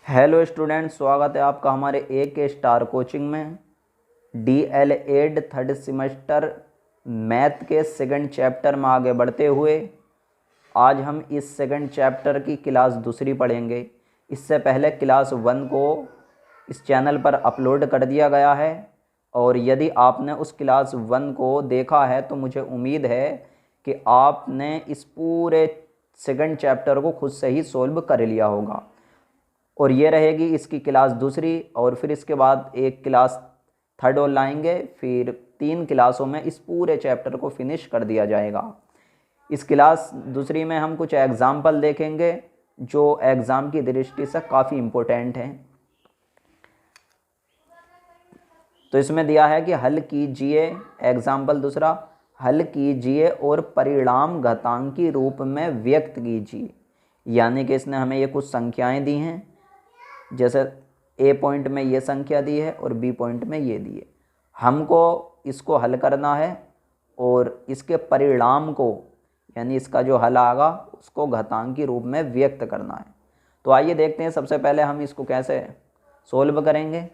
Hello student, स्वागत है आपका हमारे के स्टार कोचिंग में। DL Ed third semester math के सेकंड चैप्टर में आगे बढ़ते हुए आज हम इस सेकंड चैप्टर की क्लास दूसरी पढ़ेंगे। इससे पहले क्लास 1 को इस चैनल पर अपलोड कर दिया गया है और यदि आपने उस क्लास 1 को देखा है तो मुझे उम्मीद है कि आपने इस पूरे सेकंड चैप्टर को खुद से ही सोल्व कर लिया होगा। और ये रहेगी इसकी क्लास दूसरी, और फिर इसके बाद एक क्लास थर्ड और लाएंगे, फिर 3 क्लासों में इस पूरे चैप्टर को फिनिश कर दिया जाएगा। इस क्लास दूसरी में हम कुछ एग्जाम्पल देखेंगे जो एग्ज़ाम की दृष्टि से काफ़ी इम्पोर्टेंट हैं। तो इसमें दिया है कि हल कीजिए, एग्जाम्पल दूसरा, हल कीजिए और परिणाम घातांकी रूप में व्यक्त कीजिए। यानी कि इसने हमें ये कुछ संख्याएं दी हैं, जैसे ए पॉइंट में ये संख्या दी है और बी पॉइंट में ये दी है। हमको इसको हल करना है और इसके परिणाम को, यानी इसका जो हल आएगा उसको घातांकी रूप में व्यक्त करना है। तो आइए देखते हैं सबसे पहले हम इसको कैसे सोल्व करेंगे।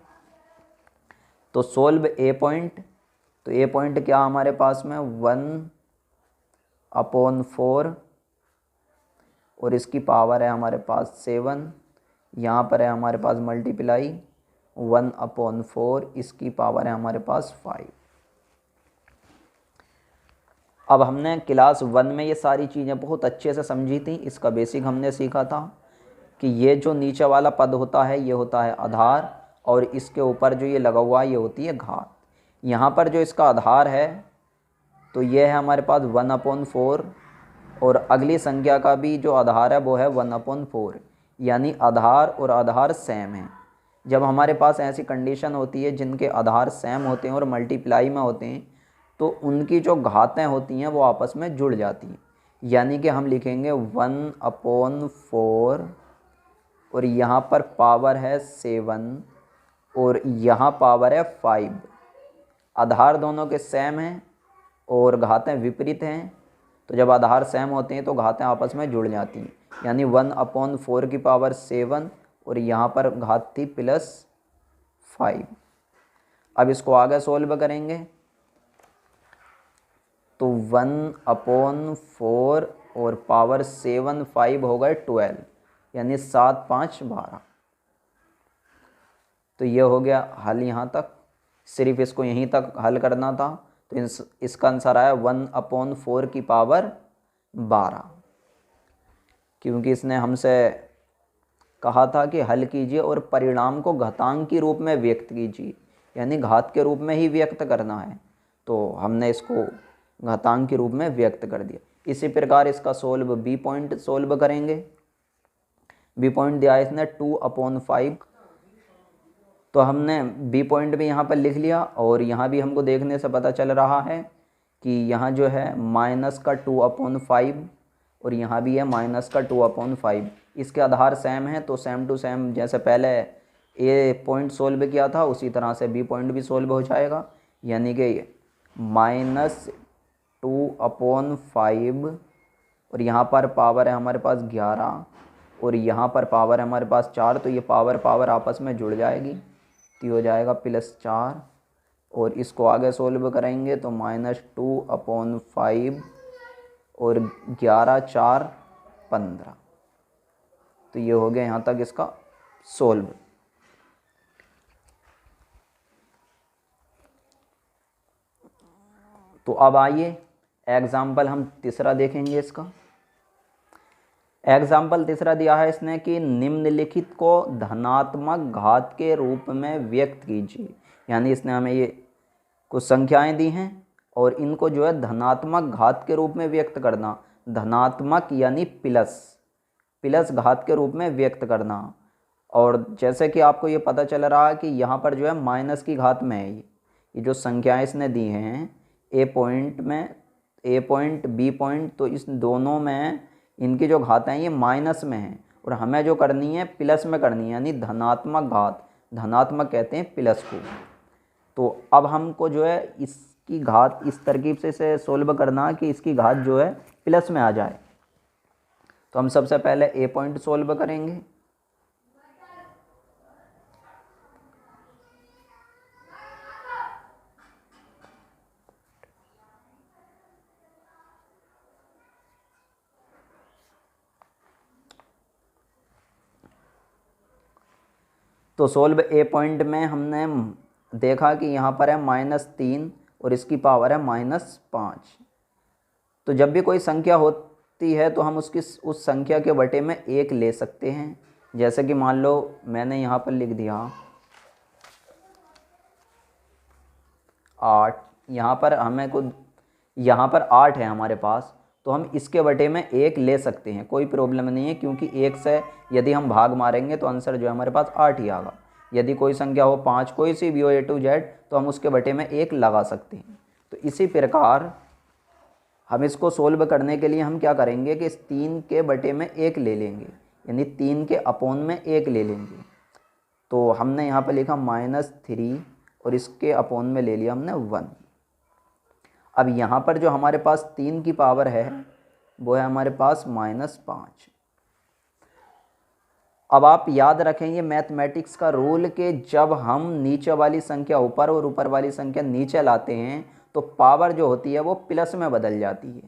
तो सोल्व ए पॉइंट, तो ए पॉइंट क्या हमारे पास में 1/4 और इसकी पावर है हमारे पास 7। यहाँ पर है हमारे पास मल्टीप्लाई 1/4, इसकी पावर है हमारे पास 5। अब हमने क्लास 1 में ये सारी चीज़ें बहुत अच्छे से समझी थी। इसका बेसिक हमने सीखा था कि ये जो नीचे वाला पद होता है ये होता है आधार, और इसके ऊपर जो ये लगा हुआ है ये होती है घात। यहाँ पर जो इसका आधार है तो ये है हमारे पास 1/4, और अगली संख्या का भी जो आधार है वो है 1/4, यानी आधार और आधार सेम है। जब हमारे पास ऐसी कंडीशन होती है जिनके आधार सेम होते हैं और मल्टीप्लाई में होते हैं तो उनकी जो घातें होती हैं वो आपस में जुड़ जाती हैं। यानी कि हम लिखेंगे 1/4 और यहाँ पर पावर है 7 और यहाँ पावर है 5। आधार दोनों के सेम हैं और घातें विपरीत हैं, तो जब आधार सेम होते हैं तो घातें आपस में जुड़ जाती हैं। यानी 1/4 की पावर 7 और यहाँ पर घात थी +5। अब इसको आगे सोल्व करेंगे तो 1/4 और पावर 7 5 हो गए 12, यानी 7 5 12। तो ये हो गया हल। यहाँ तक सिर्फ इसको यहीं तक हल करना था। तो इसका आंसर आया 1/4 की पावर 12, क्योंकि इसने हमसे कहा था कि हल कीजिए और परिणाम को घातांक के रूप में व्यक्त कीजिए, यानी घात के रूप में ही व्यक्त करना है। तो हमने इसको घातांक के रूप में व्यक्त कर दिया। इसी प्रकार इसका सोल्व बी पॉइंट सोल्व करेंगे। बी पॉइंट दिया है इसने 2/5, तो हमने बी पॉइंट भी यहाँ पर लिख लिया, और यहाँ भी हमको देखने से पता चल रहा है कि यहाँ जो है माइनस का 2/5 और यहाँ भी है माइनस का 2/5। इसके आधार सेम है तो सेम टू सेम जैसे पहले ए पॉइंट सोल्व किया था उसी तरह से बी पॉइंट भी सोल्व हो जाएगा। यानी कि -2/5 और यहाँ पर पावर है हमारे पास 11 और यहाँ पर पावर है हमारे पास 4, तो ये पावर आपस में जुड़ जाएगी तो हो जाएगा +4। और इसको आगे सोल्व करेंगे तो -2/5 और 11 4 15। तो ये हो गया यहाँ तक इसका सोल्व। तो अब आइए एग्जाम्पल हम तीसरा देखेंगे। इसका एग्जाम्पल तीसरा दिया है इसने कि निम्नलिखित को धनात्मक घात के रूप में व्यक्त कीजिए। यानी इसने हमें ये कुछ संख्याएं दी हैं और इनको जो है धनात्मक घात के रूप में व्यक्त करना। धनात्मक यानी प्लस घात के रूप में व्यक्त करना। और जैसे कि आपको ये पता चल रहा है कि यहाँ पर जो है माइनस की घात में है ये जो संख्याएं इसने दी हैं ए पॉइंट बी पॉइंट, तो इस दोनों में इनकी जो घातें हैं ये माइनस में हैं और हमें जो करनी है प्लस में करनी है, यानी धनात्मक घात। धनात्मक कहते हैं प्लस को। तो अब हमको जो है इसकी घात इस तरकीब से इसे सोल्व करना कि इसकी घात जो है प्लस में आ जाए। तो हम सबसे पहले ए पॉइंट सोल्व करेंगे। तो सोल्व ए पॉइंट में हमने देखा कि यहाँ पर है -3 और इसकी पावर है -5। तो जब भी कोई संख्या होती है तो हम उसकी उस संख्या के बटे में 1 ले सकते हैं। जैसे कि मान लो मैंने यहाँ पर लिख दिया 8, यहाँ पर हमें कुछ, यहाँ पर 8 है हमारे पास, तो हम इसके बटे में 1 ले सकते हैं, कोई प्रॉब्लम नहीं है, क्योंकि 1 से यदि हम भाग मारेंगे तो आंसर जो है हमारे पास 8 ही आएगा। यदि कोई संख्या हो 5, कोई सी भी हो A to Z, तो हम उसके बटे में 1 लगा सकते हैं। तो इसी प्रकार हम इसको सोल्व करने के लिए हम क्या करेंगे कि इस 3 के बटे में 1 ले लेंगे, यानी 3 के अपोन में 1 ले लेंगे। तो हमने यहाँ पर लिखा -3 और इसके अपोन में ले लिया हमने 1। अब यहाँ पर जो हमारे पास 3 की पावर है वो है हमारे पास -5। अब आप याद रखें ये मैथमेटिक्स का रूल कि जब हम नीचे वाली संख्या ऊपर और ऊपर वाली संख्या नीचे लाते हैं तो पावर जो होती है वो प्लस में बदल जाती है।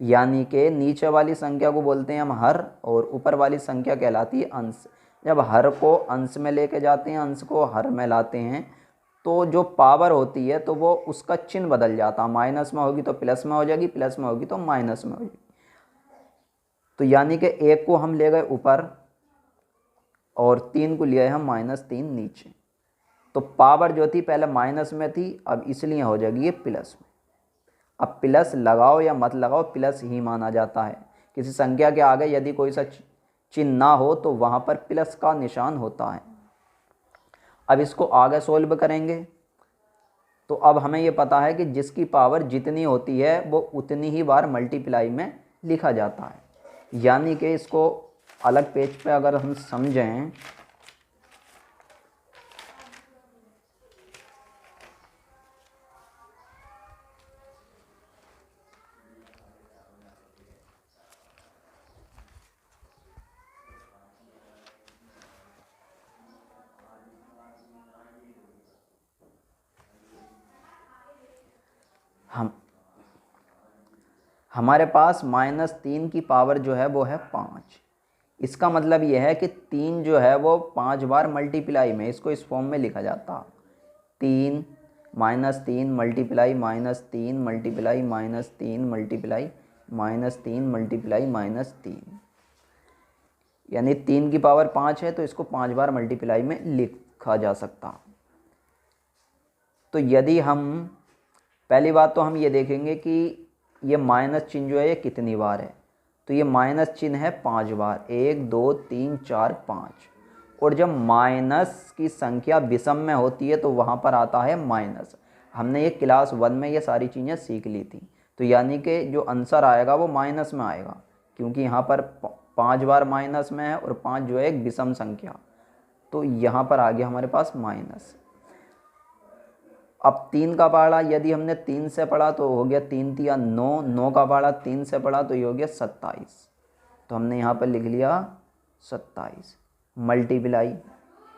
यानी कि नीचे वाली संख्या को बोलते हैं हम हर और ऊपर वाली संख्या कहलाती है अंश। जब हर को अंश में लेके जाते हैं, अंश को हर में लाते हैं, तो जो पावर होती है तो वो उसका चिन्ह बदल जाता है, माइनस में होगी तो प्लस में हो जाएगी, प्लस में होगी तो माइनस में हो जाएगी। तो यानी कि 1 को हम ले गए ऊपर और 3 को लिया है हम -3 नीचे। तो पावर जो थी पहले माइनस में थी, अब इसलिए हो जाएगी ये प्लस में। अब प्लस लगाओ या मत लगाओ, प्लस ही माना जाता है। किसी संख्या के आगे यदि कोई सा चिन्ह ना हो तो वहाँ पर प्लस का निशान होता है। अब इसको आगे सोल्व करेंगे तो अब हमें ये पता है कि जिसकी पावर जितनी होती है वो उतनी ही बार मल्टीप्लाई में लिखा जाता है। यानी कि इसको अलग पेज पे अगर हम समझें हमारे पास -3 की पावर जो है वो है 5। इसका मतलब ये है कि 3 जो है वो 5 बार मल्टीप्लाई में, इसको इस फॉर्म में लिखा जाता, 3 -3 मल्टीप्लाई -3 मल्टीप्लाई -3 मल्टीप्लाई -3 मल्टीप्लाई -3, यानी 3 की पावर 5 है तो इसको 5 बार मल्टीप्लाई में लिखा जा सकता। तो यदि हम पहली बात तो हम ये देखेंगे कि ये माइनस चिन्ह जो है ये कितनी बार है, तो ये माइनस चिन्ह है 5 बार, 1 2 3 4 5। और जब माइनस की संख्या विषम में होती है तो वहाँ पर आता है माइनस। हमने ये क्लास 1 में ये सारी चीज़ें सीख ली थी। तो यानी कि जो आंसर आएगा वो माइनस में आएगा, क्योंकि यहाँ पर 5 बार माइनस में है और 5 जो है एक विषम संख्या, तो यहाँ पर आ गया हमारे पास माइनस। अब 3 का पहाड़ा यदि हमने 3 से पढ़ा तो हो गया 3 तिया 9, 9 का पहाड़ा 3 से पढ़ा तो ये हो गया 27। तो हमने यहाँ पर लिख लिया 27 मल्टीप्लाई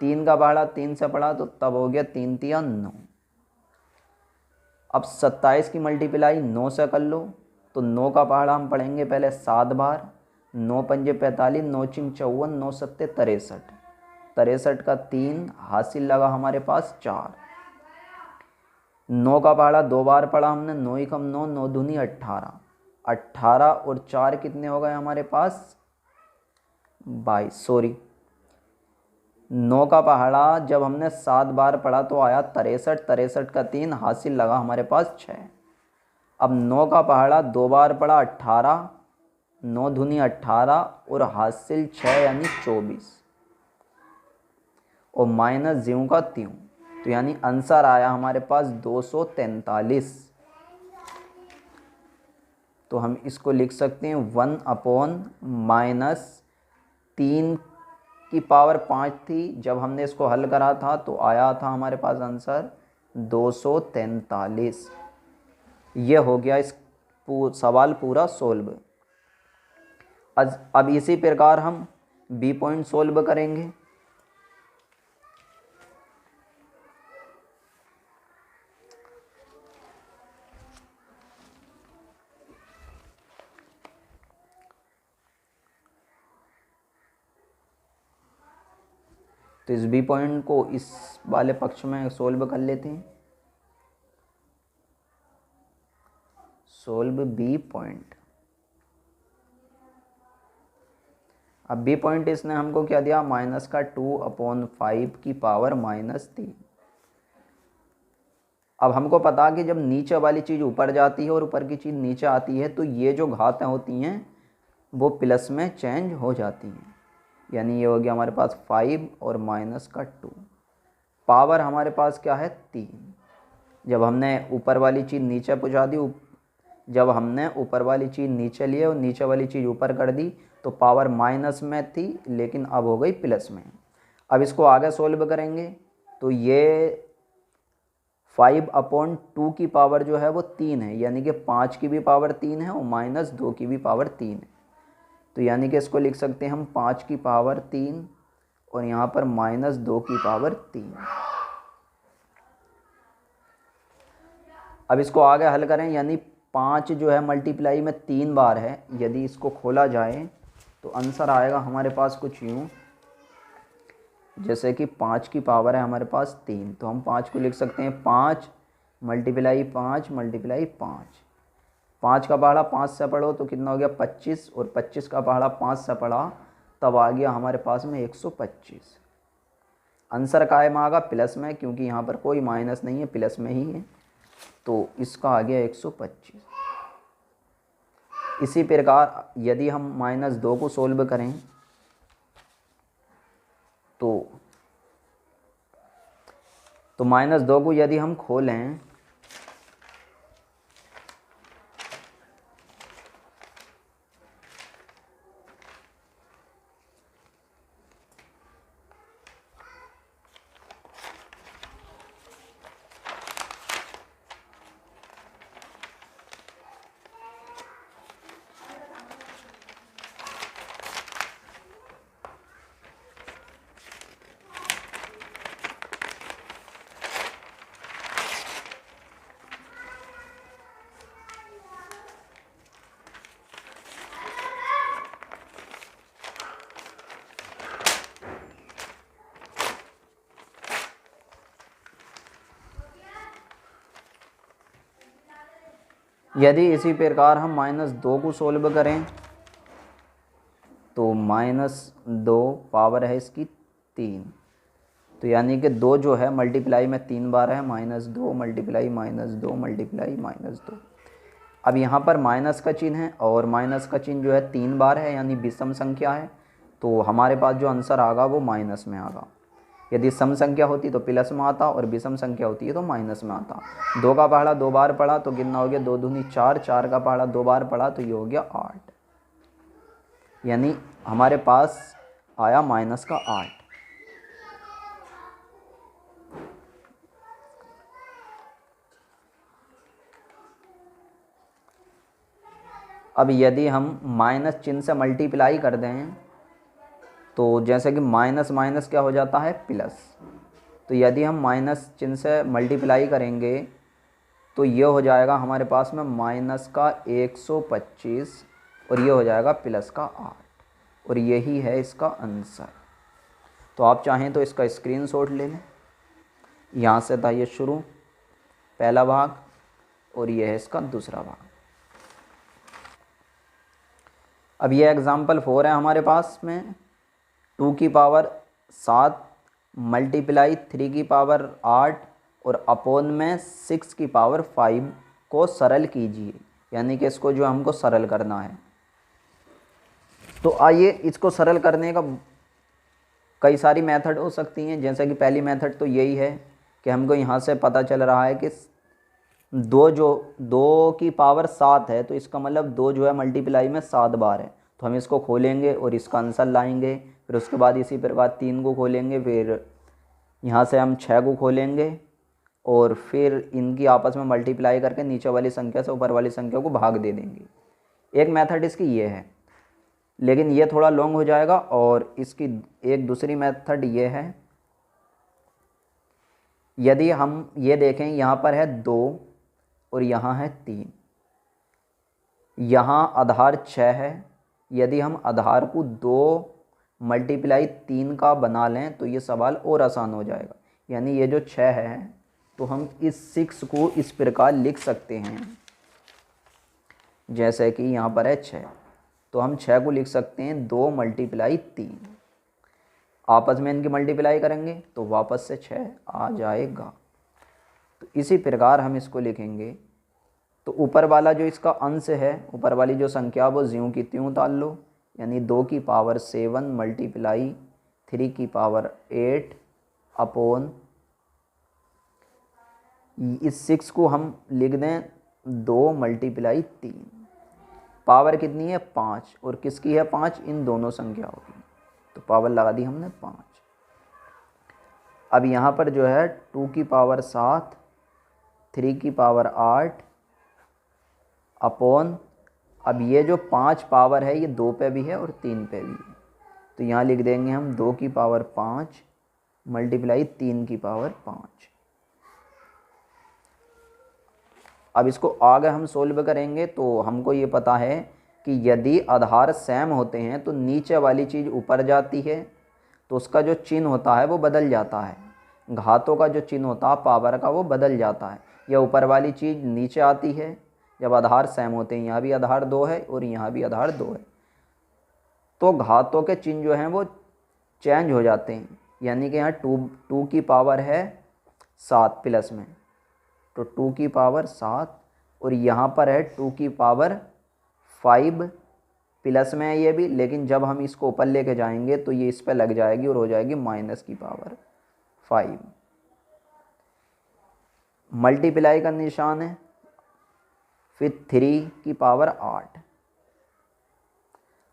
3 का पहाड़ा 3 से पढ़ा तो तब हो गया 3 तिया 9। अब 27 की मल्टीप्लाई 9 से कर लो तो 9 का पहाड़ा हम पढ़ेंगे पहले 7 बार, 9 पंजे 45, 9 चिंग 54, 9 सत्ते 63, 63 का 3 हासिल लगा हमारे पास 4। 9 का पहाड़ा 2 बार पढ़ा हमने, 9 एकम 9, 9 दूनी 18, 18 और 4 कितने हो गए हमारे पास 22। सॉरी, 9 का पहाड़ा जब हमने 7 बार पढ़ा तो आया 63, 63 का 3 हासिल लगा हमारे पास 6। अब 9 का पहाड़ा 2 बार पढ़ा 18, 9 दूनी 18 और हासिल 6 यानी 24 और माइनस ज्यों का त्यों, तो यानी आंसर आया हमारे पास 243। तो हम इसको लिख सकते हैं 1/-3 की पावर 5 थी जब हमने इसको हल करा था, तो आया था हमारे पास आंसर 243। ये हो गया इस सवाल पूरा सोल्व। अब इसी प्रकार हम बी पॉइंट सोल्व करेंगे। तो इस बी पॉइंट को इस वाले पक्ष में सोल्व कर लेते हैं। Solve B point. अब बी पॉइंट इसने हमको क्या दिया, माइनस का 2/5 की पावर -3। अब हमको पता कि जब नीचे वाली चीज़ ऊपर जाती है और ऊपर की चीज़ नीचे आती है तो ये जो घातें होती हैं वो प्लस में चेंज हो जाती हैं। यानी ये हो गया हमारे पास 5 और -2। पावर हमारे पास क्या है 3। जब हमने ऊपर वाली चीज़ नीचे पहुँचा दी, जब हमने ऊपर वाली चीज़ नीचे लिए और नीचे वाली चीज़ ऊपर कर दी तो पावर माइनस में थी लेकिन अब हो गई प्लस में। अब इसको आगे सोल्व करेंगे तो ये 5/2 की पावर जो है वो 3 है, यानी कि 5 की भी पावर 3 है और -2 की भी पावर 3 है। तो यानी कि इसको लिख सकते हैं हम 5 की पावर 3 और यहाँ पर -2 की पावर 3। अब इसको आगे हल करें, यानी 5 जो है मल्टीप्लाई में 3 बार है। यदि इसको खोला जाए तो आंसर आएगा हमारे पास कुछ यूँ, जैसे कि 5 की पावर है हमारे पास 3, तो हम 5 को लिख सकते हैं 5 × 5 × 5। 5 का पहाड़ा 5 से पढ़ो तो कितना हो गया 25, और 25 का पहाड़ा 5 से पढ़ा तब आ गया हमारे पास में 125। आंसर कायम आएगा प्लस में, क्योंकि यहाँ पर कोई माइनस नहीं है, प्लस में ही है, तो इसका आ गया 125। इसी प्रकार यदि हम -2 को सोल्व करें तो -2 को यदि हम खोलें यदि इसी प्रकार हम -2 को सोल्व करें तो -2 पावर है इसकी 3, तो यानी कि 2 जो है मल्टीप्लाई में 3 बार है, -2 मल्टीप्लाई -2 मल्टीप्लाई -2। अब यहाँ पर माइनस का चिन्ह है और माइनस का चिन्ह जो है 3 बार है, यानी विषम संख्या है, तो हमारे पास जो आंसर आएगा वो माइनस में आएगा। यदि सम संख्या होती तो प्लस में आता और विषम संख्या होती है तो माइनस में आता। 2 का पहाड़ा 2 बार पढ़ा तो कितना हो गया 2 दूनी 4, 4 का पहाड़ा 2 बार पढ़ा तो ये हो गया 8, यानी हमारे पास आया माइनस का 8। अब यदि हम माइनस चिन्ह से मल्टीप्लाई कर दें तो जैसे कि माइनस माइनस क्या हो जाता है प्लस, तो यदि हम माइनस चिन्ह से मल्टीप्लाई करेंगे तो ये हो जाएगा हमारे पास में माइनस का 125 और ये हो जाएगा प्लस का 8, और यही है इसका आंसर। तो आप चाहें तो इसका स्क्रीनशॉट ले लें। यहाँ से था ये शुरू पहला भाग और ये है इसका दूसरा भाग। अब ये एग्जाम्पल 4 है हमारे पास में, 2 की पावर 7 मल्टीप्लाई 3 की पावर 8 और अपोन में 6 की पावर 5 को सरल कीजिए, यानी कि इसको जो हमको सरल करना है। तो आइए इसको सरल करने का कई सारी मेथड हो सकती हैं। जैसे कि पहली मेथड तो यही है कि हमको यहाँ से पता चल रहा है कि 2 की पावर 7 है, तो इसका मतलब 2 जो है मल्टीप्लाई में 7 बार है, तो हम इसको खोलेंगे और इसका आंसर लाएंगे। फिर उसके बाद इसी प्रकार 3 को खोलेंगे, फिर यहाँ से हम 6 को खोलेंगे और फिर इनकी आपस में मल्टीप्लाई करके नीचे वाली संख्या से ऊपर वाली संख्या को भाग दे देंगे। एक मेथड इसकी ये है, लेकिन ये थोड़ा लॉन्ग हो जाएगा। और इसकी एक दूसरी मेथड ये है, यदि हम ये देखें यहाँ पर है 2 और यहाँ है 3, यहाँ आधार 6 है। यदि हम आधार को 2 मल्टीप्लाई 3 का बना लें तो ये सवाल और आसान हो जाएगा। यानी ये जो 6 है तो हम इस 6 को इस प्रकार लिख सकते हैं, जैसे कि यहाँ पर है 6, तो हम 6 को लिख सकते हैं 2 मल्टीप्लाई 3। आपस में इनकी मल्टीप्लाई करेंगे तो वापस से 6 आ जाएगा। तो इसी प्रकार हम इसको लिखेंगे। तो ऊपर वाला जो इसका अंश है, ऊपर वाली जो संख्या वो ज्यों की त्यों डाल लो, यानी 2 की पावर 7 मल्टीप्लाई 3 की पावर 8 अपॉन, इस 6 को हम लिख दें 2 मल्टीप्लाई 3। पावर कितनी है 5, और किसकी है 5, इन दोनों संख्याओं की, तो पावर लगा दी हमने 5। अब यहाँ पर जो है 2 की पावर 7 3 की पावर 8 अपॉन, अब ये जो 5 पावर है ये 2 पे भी है और 3 पे भी है, तो यहाँ लिख देंगे हम 2 की पावर 5 मल्टीप्लाई 3 की पावर 5। अब इसको आगे हम सोल्व करेंगे तो हमको ये पता है कि यदि आधार सेम होते हैं तो नीचे वाली चीज़ ऊपर जाती है, तो उसका जो चिन्ह होता है वो बदल जाता है। घातों का जो चिन्ह होता है पावर का वो बदल जाता है, या ऊपर वाली चीज़ नीचे आती है जब आधार सेम होते हैं। यहाँ भी आधार 2 है और यहाँ भी आधार 2 है, तो घातों के चिन्ह जो हैं वो चेंज हो जाते हैं। यानी कि यहाँ 2 की पावर है 7 प्लस में, तो 2 की पावर 7, और यहाँ पर है 2 की पावर 5 प्लस में है ये भी, लेकिन जब हम इसको ऊपर लेके जाएंगे तो ये इस पर लग जाएगी और हो जाएगी माइनस की पावर 5। मल्टीप्लाई का निशान है, फिर 3 की पावर 8।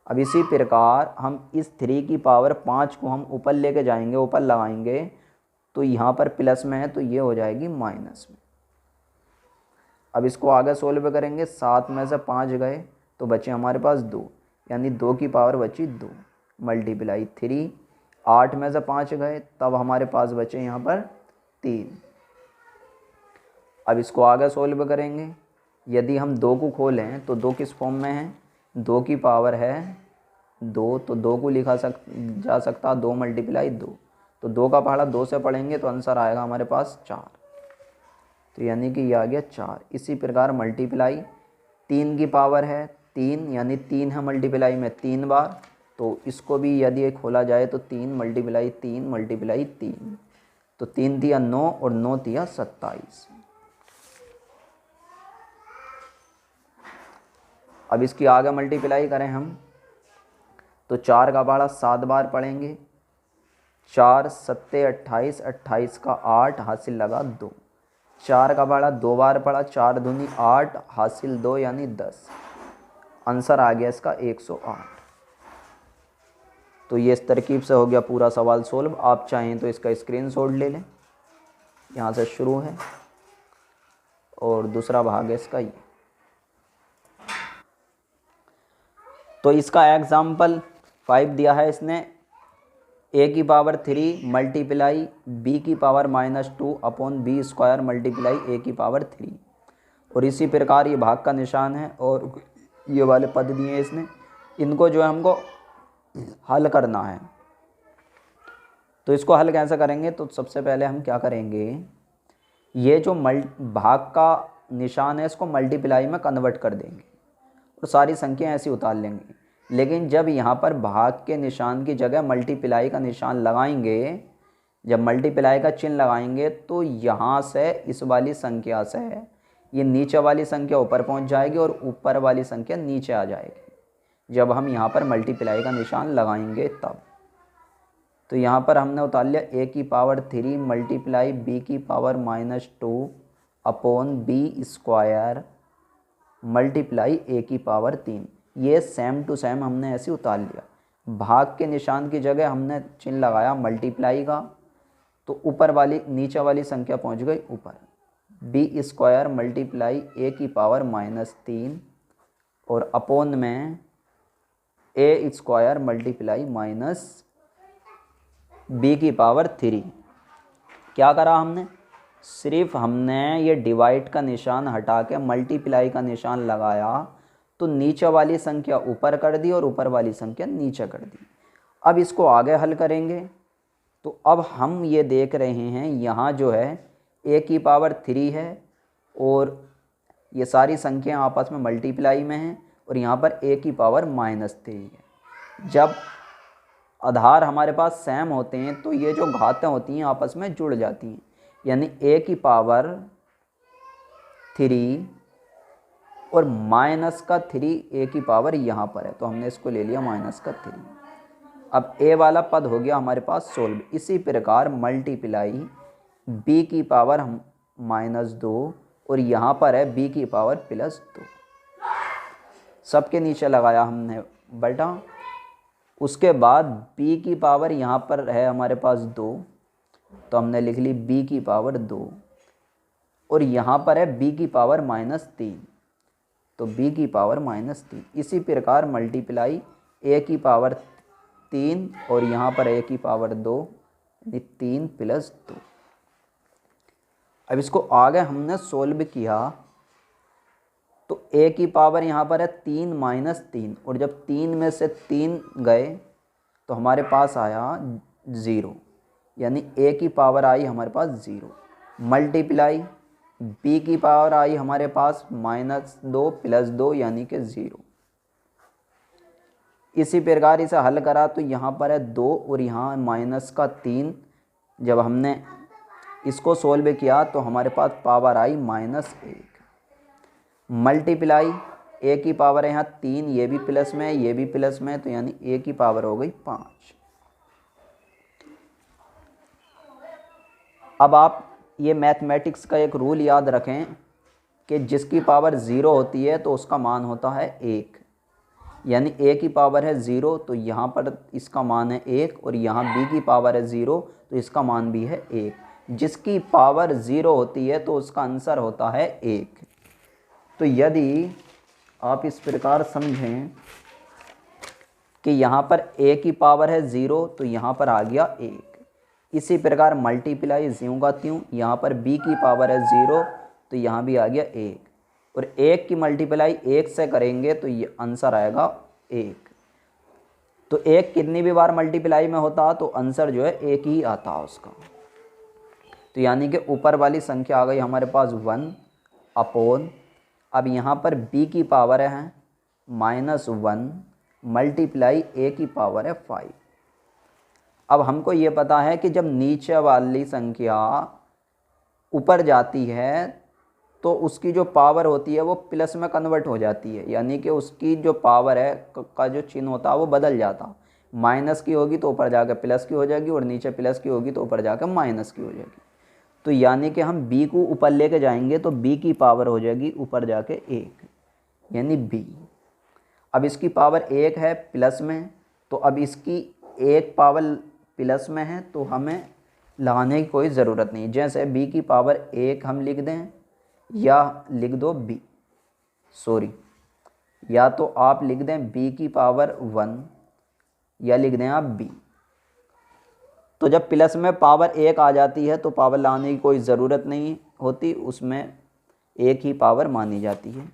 अब इसी प्रकार हम इस 3 की पावर 5 को हम ऊपर लेके जाएंगे, ऊपर लगाएंगे तो यहाँ पर प्लस में है तो ये हो जाएगी माइनस में। अब इसको आगे सोल्व करेंगे, 7 में से 5 गए तो बचे हमारे पास 2, यानी 2 की पावर बची 2 मल्टीप्लाई 3। 8 में से 5 गए तब हमारे पास बचे यहाँ पर 3। अब इसको आगे सोल्व करेंगे, यदि हम 2 को खोलें तो 2 किस फॉर्म में है, 2 की पावर है 2, तो 2 को लिखा जा सकता 2 मल्टीप्लाई 2, तो 2 का पहाड़ा 2 से पढ़ेंगे तो आंसर आएगा हमारे पास 4, तो यानी कि ये आ गया 4। इसी प्रकार मल्टीप्लाई 3 की पावर है 3, यानी 3 है मल्टीप्लाई में 3 बार, तो इसको भी यदि खोला जाए तो 3 मल्टीप्लाई 3 मल्टीप्लाई 3, तो 3 दिया 9 और 9 दिया 27। अब इसकी आगे मल्टीप्लाई करें हम तो 4 का पहाड़ा 7 बार पढ़ेंगे, 4 सत्ते 28, 28 का 8 हासिल लगा 2। 4 का पहाड़ा 2 बार पढ़ा, 4 दूनी 8 हासिल 2 यानी 10। आंसर आ गया इसका 108। तो ये इस तरकीब से हो गया पूरा सवाल सोल्व। आप चाहें तो इसका स्क्रीनशॉट ले लें, यहाँ से शुरू है और दूसरा भाग है इसका ये। तो इसका एग्जाम्पल 5 दिया है इसने, a की पावर 3 मल्टीप्लाई b की power -2 upon b square multiply a की पावर 3, और इसी प्रकार ये भाग का निशान है और ये वाले पद दिए हैं इसने, इनको जो है हमको हल करना है। तो इसको हल कैसे करेंगे, तो सबसे पहले हम क्या करेंगे, ये जो भाग का निशान है इसको मल्टीप्लाई में कन्वर्ट कर देंगे और सारी संख्या ऐसी उतार लेंगे। लेकिन जब यहाँ पर भाग के निशान की जगह मल्टीप्लाई का निशान लगाएंगे, जब मल्टीप्लाई का चिन्ह लगाएंगे तो यहाँ से इस वाली संख्या से ये नीचे वाली संख्या ऊपर पहुँच जाएगी और ऊपर वाली संख्या नीचे आ जाएगी जब हम यहाँ पर मल्टीप्लाई का निशान लगाएंगे तब। तो यहाँ पर हमने उतार लिया a की पावर 3 मल्टीप्लाई b की power -2 upon b square multiply a की पावर 3। ये सेम टू सेम हमने ऐसे उतार लिया। भाग के निशान की जगह हमने चिन्ह लगाया मल्टीप्लाई का, तो ऊपर वाली नीचे वाली संख्या पहुंच गई ऊपर, b स्क्वायर मल्टीप्लाई a की पावर -3 और अपॉन में a square multiply minus b की पावर 3। क्या करा हमने, सिर्फ हमने ये डिवाइड का निशान हटा के मल्टीप्लाई का निशान लगाया, तो नीचे वाली संख्या ऊपर कर दी और ऊपर वाली संख्या नीचे कर दी। अब इसको आगे हल करेंगे तो अब हम ये देख रहे हैं यहाँ जो है a की पावर 3 है और ये सारी संख्याएं आपस में मल्टीप्लाई में हैं और यहाँ पर a की पावर -3 है। जब आधार हमारे पास सेम होते हैं तो ये जो घातें होती हैं आपस में जुड़ जाती हैं, यानी a की पावर 3 और -3 a की पावर यहाँ पर है तो हमने इसको ले लिया -3। अब a वाला पद हो गया हमारे पास सोल्व। इसी प्रकार मल्टीप्लाई b की पावर -2 और यहाँ पर है b की पावर +2, सबके नीचे लगाया हमने बटा। उसके बाद b की पावर यहाँ पर है हमारे पास 2 तो हमने लिख ली b की पावर 2 और यहाँ पर है b की पावर -3 तो b की पावर -3। इसी प्रकार मल्टीप्लाई a की पावर 3 और यहाँ पर a की पावर 2 यानी 3 + 2। अब इसको आगे हमने सोल्व किया तो a की पावर यहाँ पर है 3 - 3 और जब 3 में से 3 गए तो हमारे पास आया 0, यानी a की पावर आई हमारे पास 0। मल्टीप्लाई b की पावर आई हमारे पास -2 + 2 यानी कि 0। इसी प्रकार इसे हल करा तो यहाँ पर है 2 और यहाँ -3। जब हमने इसको सोल्व किया तो हमारे पास पावर आई -1। मल्टीप्लाई a की पावर है यहाँ 3, ये भी प्लस में है ये भी प्लस में है तो यानी a की पावर हो गई 5। अब आप ये मैथमेटिक्स का एक रूल याद रखें कि जिसकी पावर 0 होती है तो उसका मान होता है 1, यानी a की पावर है 0 तो यहाँ पर इसका मान है 1 और यहाँ b की पावर है 0 तो इसका मान भी है 1। जिसकी पावर 0 होती है तो उसका आंसर होता है 1। तो यदि आप इस प्रकार समझें कि यहाँ पर a की पावर है 0 तो यहाँ पर आ गया 1। इसी प्रकार मल्टीप्लाई ज्यों का त्यों यहाँ पर b की पावर है 0 तो यहाँ भी आ गया 1 और 1 की मल्टीप्लाई 1 से करेंगे तो ये आंसर आएगा 1। तो 1 कितनी भी बार मल्टीप्लाई में होता तो आंसर जो है 1 ही आता उसका। तो यानी कि ऊपर वाली संख्या आ गई हमारे पास 1/। अब यहाँ पर b की पावर है -1 मल्टीप्लाई a की पावर है 5। अब हमको ये पता है कि जब नीचे वाली संख्या ऊपर जाती है तो उसकी जो पावर होती है वो प्लस में कन्वर्ट हो जाती है, यानी कि उसकी जो पावर है का जो चिन्ह होता है वो बदल जाता। माइनस की होगी तो ऊपर जाकर प्लस की हो जाएगी और नीचे प्लस की होगी तो ऊपर जाकर माइनस की हो जाएगी। तो यानी कि हम b को ऊपर लेके जाएंगे तो b की पावर हो जाएगी ऊपर जाके 1, यानी b। अब इसकी पावर 1 है प्लस में तो अब इसकी 1 पावर प्लस में है तो हमें लगाने की कोई ज़रूरत नहीं। जैसे b की पावर 1 हम लिख दें या लिख दो b, सॉरी, या तो आप लिख दें b की पावर 1 या लिख दें आप b। तो जब प्लस में पावर 1 आ जाती है तो पावर लाने की कोई ज़रूरत नहीं होती, उसमें एक ही पावर मानी जाती है।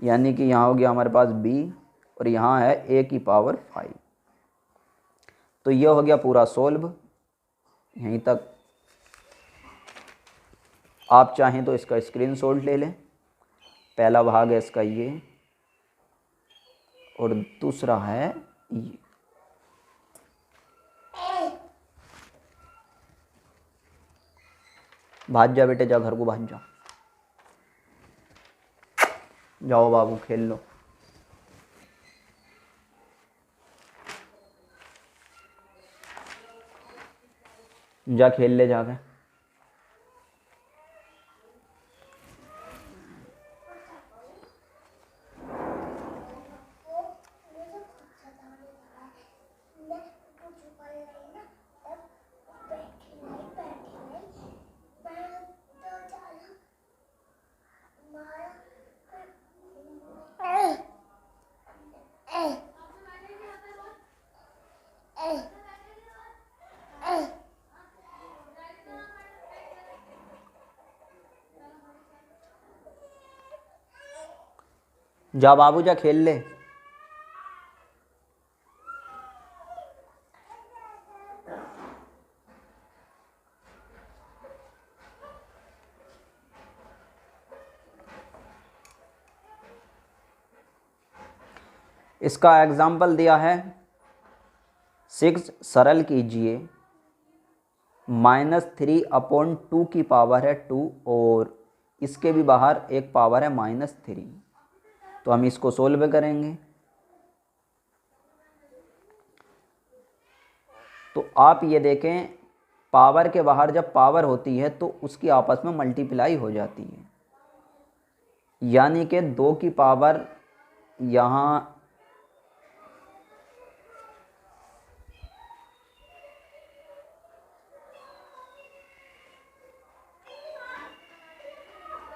यानी कि यहाँ हो गया हमारे पास b और यहाँ है a की पावर 5। तो ये हो गया पूरा सोल्व। यहीं तक आप चाहें तो इसका स्क्रीनशॉट ले लें। पहला भाग है इसका ये और दूसरा है ये। भाग जा बेटे, जा घर को भाग जा, जाओ बाबू खेल लो। जा खेल ले जाके। जा बाबू जा खेल ले। इसका एग्जाम्पल दिया है 6 सरल कीजिए, -3/2 की पावर है 2 और इसके भी बाहर एक पावर है -3। तो हम इसको सोल्व करेंगे। तो आप ये देखें, पावर के बाहर जब पावर होती है तो उसकी आपस में मल्टीप्लाई हो जाती है, यानी कि 2 की पावर यहाँ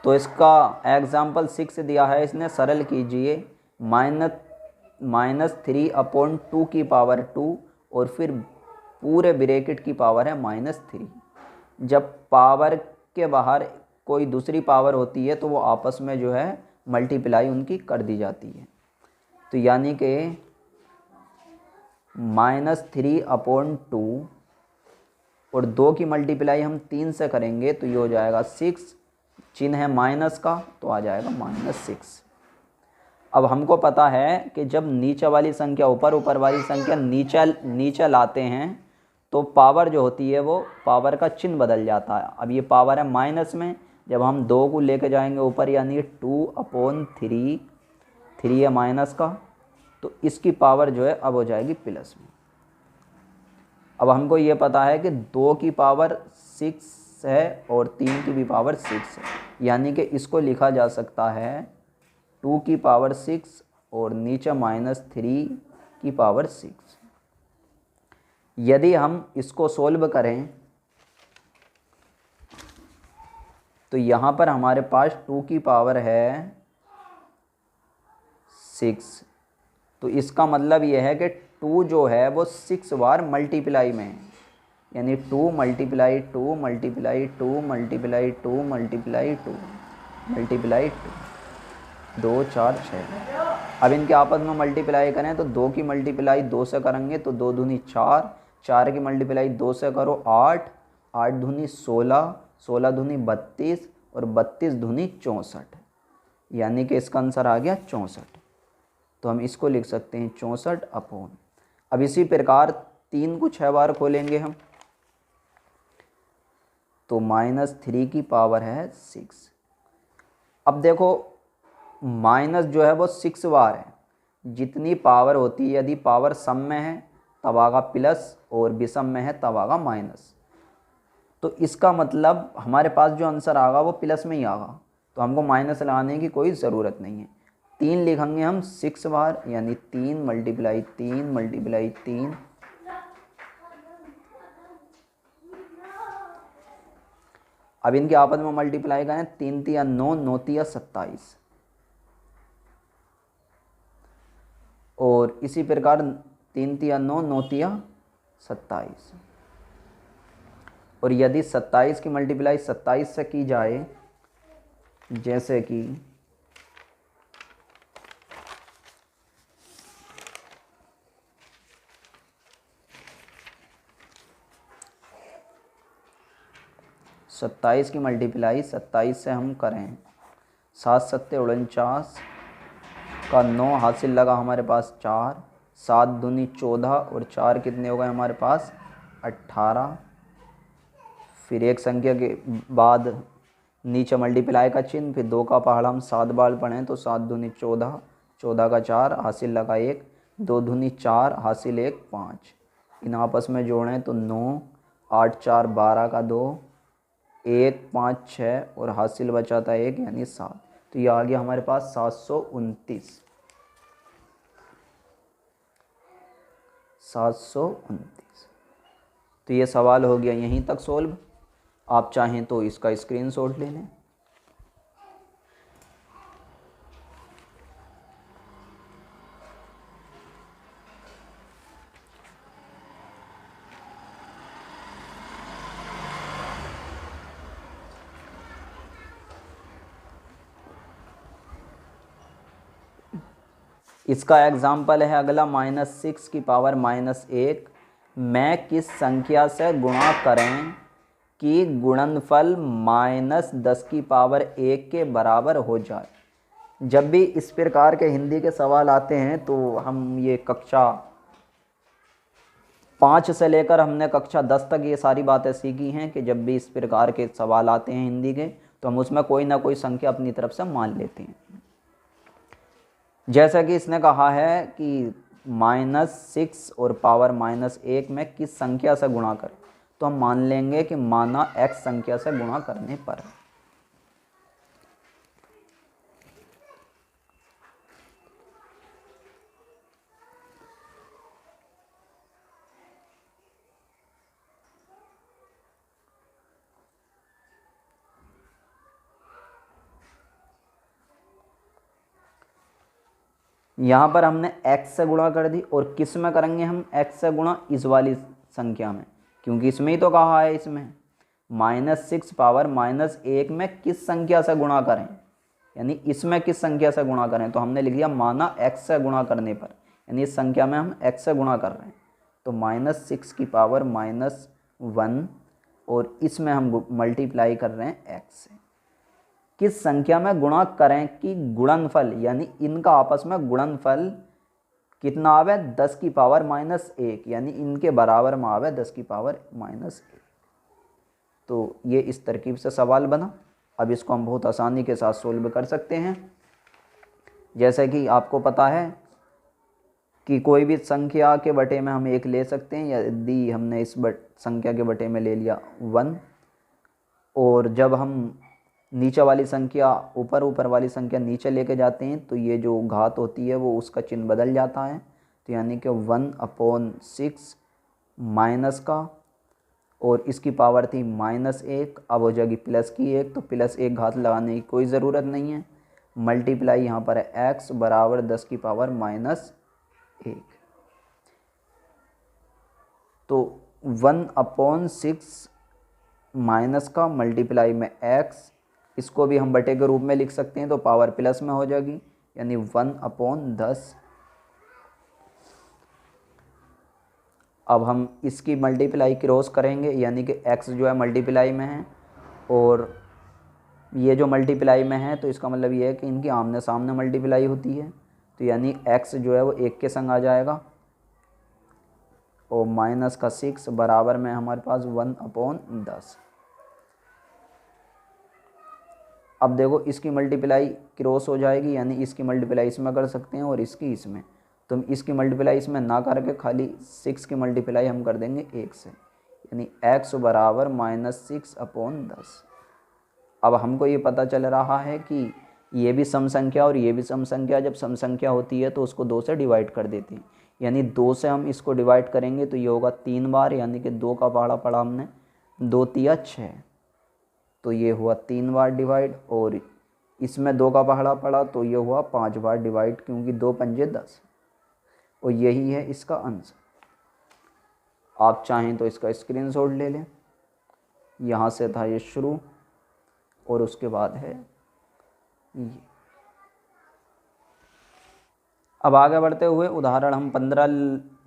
तो इसका एग्जाम्पल 6 दिया है इसने, सरल कीजिए -3/2 की पावर 2 और फिर पूरे ब्रैकेट की पावर है -3। जब पावर के बाहर कोई दूसरी पावर होती है तो वो आपस में जो है मल्टीप्लाई उनकी कर दी जाती है। तो यानी कि -3/2 और 2 की मल्टीप्लाई हम 3 से करेंगे तो ये हो जाएगा 6, चिन्ह है माइनस का तो आ जाएगा -6। अब हमको पता है कि जब नीचे वाली संख्या ऊपर, ऊपर वाली संख्या नीचे लाते हैं तो पावर जो होती है वो पावर का चिन्ह बदल जाता है। अब ये पावर है माइनस में, जब हम 2 को लेके जाएंगे ऊपर यानी 2/3, 3 है माइनस का, तो इसकी पावर जो है अब हो जाएगी प्लस में। अब हमको ये पता है कि 2 की पावर 6 है और 3 की भी पावर 6 है, यानी कि इसको लिखा जा सकता है 2 की पावर 6 और नीचे -3 की पावर 6। यदि हम इसको सोल्व करें तो यहाँ पर हमारे पास 2 की पावर है 6, तो इसका मतलब ये है कि 2 जो है वो 6 बार मल्टीप्लाई में है, यानी 2 multiply 2 multiply 2 multiply 2 multiply 2 multiply 2 4 6। अब इनके आपस में मल्टीप्लाई करें तो 2 की मल्टीप्लाई 2 से करेंगे तो 2 दूनी 4, 4 की मल्टीप्लाई 2 से करो 8, 8 दूनी 16, 16 दूनी 32 और 32 दूनी 64, यानी कि इसका आंसर आ गया 64। तो हम इसको लिख सकते हैं 64/। अब इसी प्रकार 3 को 6 बार खोलेंगे हम तो -3 की पावर है 6। अब देखो माइनस जो है वो 6 बार है, जितनी पावर होती है यदि पावर सम में है तब आगा प्लस और विषम में है तब आगा माइनस। तो इसका मतलब हमारे पास जो आंसर आगा वो प्लस में ही आगा, तो हमको माइनस लगाने की कोई ज़रूरत नहीं है। 3 लिखेंगे हम 6 बार, यानी 3 मल्टीप्लाई 3 मल्टीप्लाई 3। अब इनके आपस में मल्टीप्लाई करें, 3 तिया 9, 9 तिया 27 और इसी प्रकार 3 तिया 9, 9 तिया 27। और यदि 27 की मल्टीप्लाई 27 से की जाए, जैसे कि सत्ताईस की मल्टीप्लाई 27 से हम करें, 7 सत्ते 49 का 9 हासिल लगा हमारे पास 4, 7 दूनी 14 और 4 कितने हो गए हमारे पास 18। फिर एक संख्या के बाद नीचे मल्टीप्लाई का चिन्ह, फिर 2 का पहाड़ा हम 7 बार पढ़ें तो 7 दूनी 14, 14 का 4 हासिल लगा 1, 2 दूनी 4 हासिल 1 5, इन आपस में जोड़ें तो 9, 8 4 12 का 2, 1 5 6 और हासिल बचा था 1 यानी 7। तो ये आ गया हमारे पास 729। 729। तो ये सवाल हो गया यहीं तक सोल्व। आप चाहें तो इसका स्क्रीनशॉट ले लें। इसका एग्जाम्पल है अगला -6 की पावर -1 में किस संख्या से गुणा करें कि गुणनफल -10 की पावर 1 के बराबर हो जाए। जब भी इस प्रकार के हिंदी के सवाल आते हैं तो हम ये कक्षा 5 से लेकर हमने कक्षा 10 तक ये सारी बातें सीखी हैं कि जब भी इस प्रकार के सवाल आते हैं हिंदी के तो हम उसमें कोई ना कोई संख्या अपनी तरफ से मान लेते हैं। जैसा कि इसने कहा है कि -6 और पावर -1 में किस संख्या से गुणा करें, तो हम मान लेंगे कि माना x संख्या से गुणा करने पर। यहाँ पर हमने x से गुणा कर दी और किस में करेंगे हम x से गुणा, इस वाली संख्या में, क्योंकि इसमें ही तो कहा है इसमें -6 पावर -1 में किस संख्या से गुणा करें, यानी इसमें किस संख्या से गुणा करें, तो हमने लिख दिया माना x से गुणा करने पर, यानी इस संख्या में हम x से गुणा कर रहे हैं तो -6 की पावर -1 और इसमें हम मल्टीप्लाई कर रहे हैं x से। किस संख्या में गुणा करें कि गुणनफल यानी इनका आपस में गुणनफल कितना आवे, 10 की पावर -1, यानी इनके बराबर में आवे 10 की पावर -1। तो ये इस तरकीब से सवाल बना। अब इसको हम बहुत आसानी के साथ सोल्व कर सकते हैं। जैसे कि आपको पता है कि कोई भी संख्या के बटे में हम 1 ले सकते हैं, यदि हमने इस संख्या के बटे में ले लिया 1, और जब हम नीचे वाली संख्या ऊपर वाली संख्या नीचे लेके जाते हैं तो ये जो घात होती है वो उसका चिन्ह बदल जाता है। तो यानी कि 1/6 माइनस का, और इसकी पावर थी -1, अब हो जाएगी प्लस की 1, तो +1 घात लगाने की कोई ज़रूरत नहीं है। मल्टीप्लाई यहाँ पर है x बराबर 10 की पावर -1। तो 1/6 माइनस का मल्टीप्लाई में x, इसको भी हम बटे के रूप में लिख सकते हैं तो पावर प्लस में हो जाएगी, यानी 1/10। अब हम इसकी मल्टीप्लाई क्रॉस करेंगे, यानी कि x जो है मल्टीप्लाई में है और ये जो मल्टीप्लाई में है, तो इसका मतलब ये है कि इनकी आमने सामने मल्टीप्लाई होती है। तो यानी x जो है वो 1 के संग आ जाएगा और -6 बराबर में हमारे पास 1/10। अब देखो इसकी मल्टीप्लाई क्रॉस हो जाएगी, यानी इसकी मल्टीप्लाई इसमें कर सकते हैं और इसकी इसमें, तो हम इसकी मल्टीप्लाई इसमें ना करके खाली 6 की मल्टीप्लाई हम कर देंगे 1 से, यानी x बराबर -6/10। अब हमको ये पता चल रहा है कि ये भी सम संख्या और ये भी सम संख्या, जब सम संख्या होती है तो उसको 2 से डिवाइड कर देते हैं, यानी 2 से हम इसको डिवाइड करेंगे तो ये होगा 3 बार, यानी कि 2 का पहाड़ा पढ़ा हमने 2 तिया 6, तो ये हुआ 3 बार डिवाइड, और इसमें 2 का पहाड़ा पड़ा तो ये हुआ 5 बार डिवाइड, क्योंकि 2 पंजे 10, और यही है इसका आंसर। आप चाहें तो इसका स्क्रीनशॉट ले लें। यहाँ से था ये शुरू और उसके बाद है ये। अब आगे बढ़ते हुए उदाहरण हम 15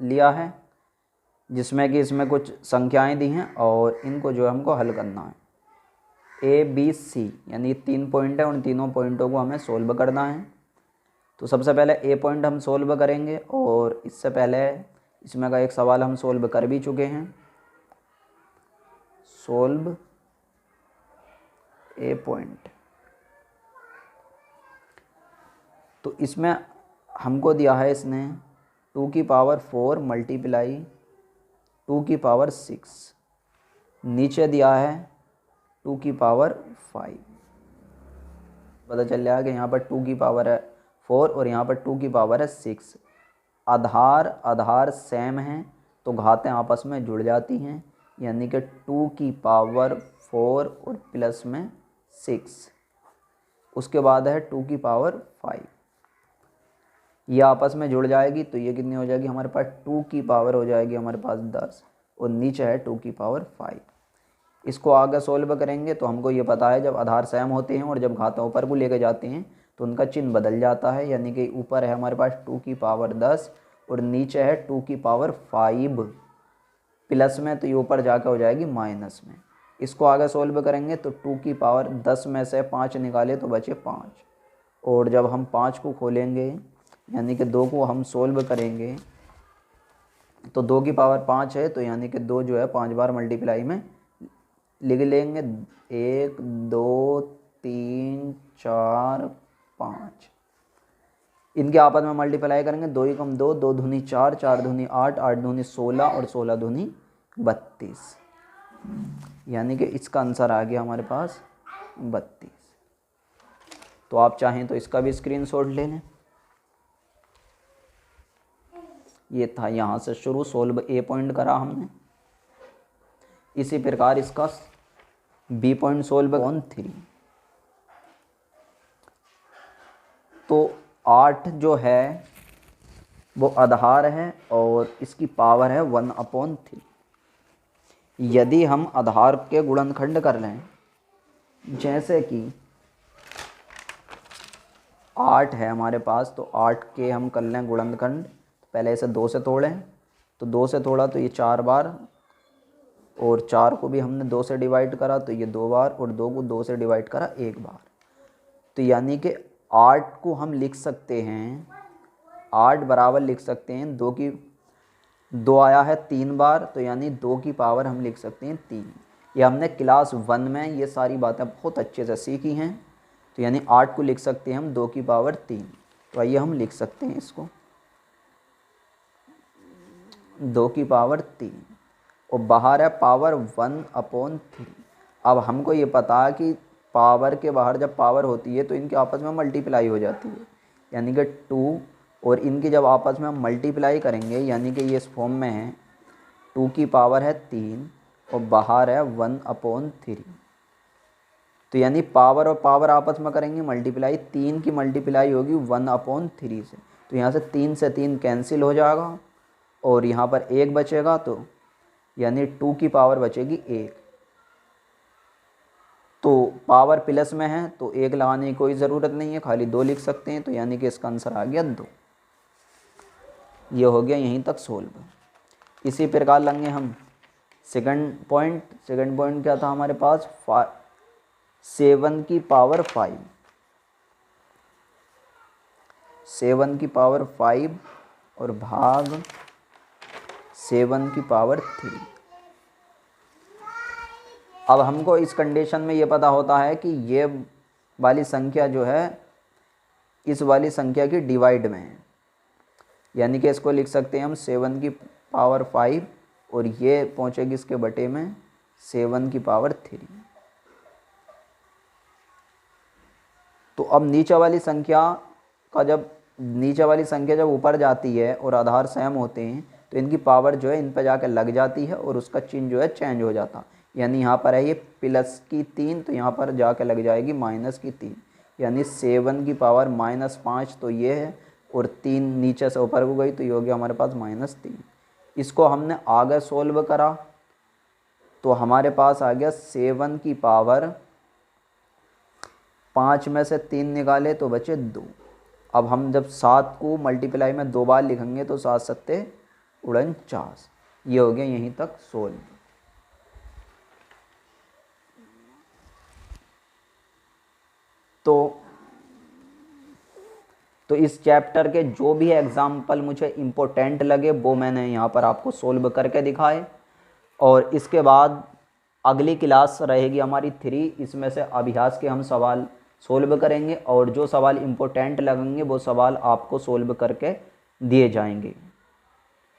लिया है, जिसमें कि इसमें कुछ संख्याएं दी हैं और इनको जो है हमको हल करना है। ABC यानी 3 पॉइंट है, उन तीनों पॉइंटों को हमें सोल्व करना है। तो सबसे पहले A पॉइंट हम सोल्व करेंगे, और इससे पहले इसमें का एक सवाल हम सोल्व कर भी चुके हैं। सोल्व A पॉइंट, तो इसमें हमको दिया है इसने 2 की पावर 4 मल्टीप्लाई 2 की पावर 6, नीचे दिया है 2 की पावर 5। पता चल रहा है कि यहाँ पर 2 की पावर है 4 और यहाँ पर 2 की पावर है 6। आधार सेम हैं तो घातें आपस में जुड़ जाती हैं, यानी कि 2 की पावर 4 और प्लस में 6, उसके बाद है 2 की पावर 5, ये आपस में जुड़ जाएगी तो ये कितनी हो जाएगी हमारे पास 2 की पावर हो जाएगी हमारे पास 10, और नीचे है 2 की पावर 5। इसको आगे सोल्व करेंगे तो हमको ये पता है जब आधार सेम होते हैं और जब घातें ऊपर को लेके जाते हैं तो उनका चिन्ह बदल जाता है, यानी कि ऊपर है हमारे पास 2 की पावर 10 और नीचे है 2 की पावर 5 प्लस में, तो ये ऊपर जाकर हो जाएगी माइनस में। इसको आगे सोल्व करेंगे तो 2 की पावर 10 में से 5 निकाले तो बचे 5, और जब हम 5 को खोलेंगे यानी कि 2 को हम सोल्व करेंगे तो 2 की पावर 5 है, तो यानी कि 2 जो है 5 बार मल्टीप्लाई में लिख लेंगे। 1 2 3 4 5, इनके आपस में मल्टीप्लाई करेंगे। 2 एकम 2, 2 दूनी 4, 4 दूनी 8, 8 दूनी 16 और 16 दूनी 32, यानी कि इसका आंसर आ गया हमारे पास 32। तो आप चाहें तो इसका भी स्क्रीनशॉट ले लें। ये था यहाँ से शुरू, सोल्व ए पॉइंट करा हमने। इसी प्रकार इसका बी पॉइंट सोल्व ऑन 3। तो 8 जो है वो आधार है और इसकी पावर है 1/3। यदि हम आधार के गुणनखंड कर लें, जैसे कि 8 है हमारे पास, तो 8 के हम कर लें गुणनखंड। पहले इसे 2 से तोड़ें, तो 2 से तोड़ा तो ये 4 बार, और 4 को भी हमने 2 से डिवाइड करा तो ये 2 बार, और 2 को 2 से डिवाइड करा 1 बार। तो यानी कि 8 को हम लिख सकते हैं, 8 बराबर लिख सकते हैं 2 की 2 आया है 3 बार, तो यानी 2 की पावर हम लिख सकते हैं 3। ये हमने क्लास 1 में ये सारी बातें बहुत अच्छे से सीखी हैं। तो यानी 8 को लिख सकते हैं हम 2 की पावर 3। तो आइए हम लिख सकते हैं इसको 2 की पावर 3, और बाहर है पावर 1/3। अब हमको ये पता है कि पावर के बाहर जब पावर होती है तो इनके आपस में मल्टीप्लाई हो जाती है, यानी कि 2, और इनकी जब आपस में हम मल्टीप्लाई करेंगे यानी कि ये इस फॉर्म में है 2 की पावर है 3 और बाहर है 1/3। तो यानी पावर और पावर आपस में करेंगे मल्टीप्लाई, 3 की मल्टीप्लाई होगी 1/3 से। तो यहाँ से 3 से 3 कैंसिल हो जाएगा और यहाँ पर 1 बचेगा, तो यानी 2 की पावर बचेगी 1। तो पावर प्लस में है तो 1 लगाने की कोई ज़रूरत नहीं है, खाली 2 लिख सकते हैं। तो यानी कि इसका आंसर आ गया 2। ये हो गया यहीं तक सोल्व। इसी प्रकार लेंगे हम सेकंड पॉइंट। सेकंड पॉइंट क्या था हमारे पास, 7 की पावर 5, 7 की पावर 5 और भाग 7 की पावर 3। अब हमको इस कंडीशन में ये पता होता है कि ये वाली संख्या जो है इस वाली संख्या की डिवाइड में है, यानी कि इसको लिख सकते हैं हम 7 की पावर 5 और ये पहुँचेगी इसके बटे में 7 की पावर 3। तो अब नीचे वाली संख्या जब ऊपर जाती है और आधार सेम होते हैं तो इनकी पावर जो है इन पर जाकर लग जाती है और उसका चिन्ह जो है चेंज हो जाता। यानी यहाँ पर है ये प्लस की 3, तो यहाँ पर जाकर लग जाएगी माइनस की 3, यानी 7 की पावर -5 तो ये है, और 3 नीचे से ऊपर को गई तो ये हो गया हमारे पास -3। इसको हमने आगे सोल्व करा तो हमारे पास आ गया 7 की पावर 5 में से 3 निकाले तो बचे 2। अब हम जब 7 को मल्टीप्लाई में 2 बार लिखेंगे तो 7 सत्ते 49। ये हो गया यहीं तक सोल्व। तो इस चैप्टर के जो भी एग्जाम्पल मुझे इम्पोर्टेंट लगे वो मैंने यहाँ पर आपको सोल्व करके दिखाए, और इसके बाद अगली क्लास रहेगी हमारी 3, इसमें से अभ्यास के हम सवाल सोल्व करेंगे और जो सवाल इम्पोर्टेंट लगेंगे वो सवाल आपको सोल्व करके दिए जाएंगे।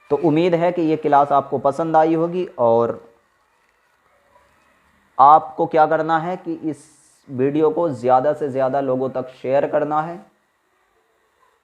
तो उम्मीद है कि ये क्लास आपको पसंद आई होगी, और आपको क्या करना है कि इस वीडियो को ज़्यादा से ज़्यादा लोगों तक शेयर करना है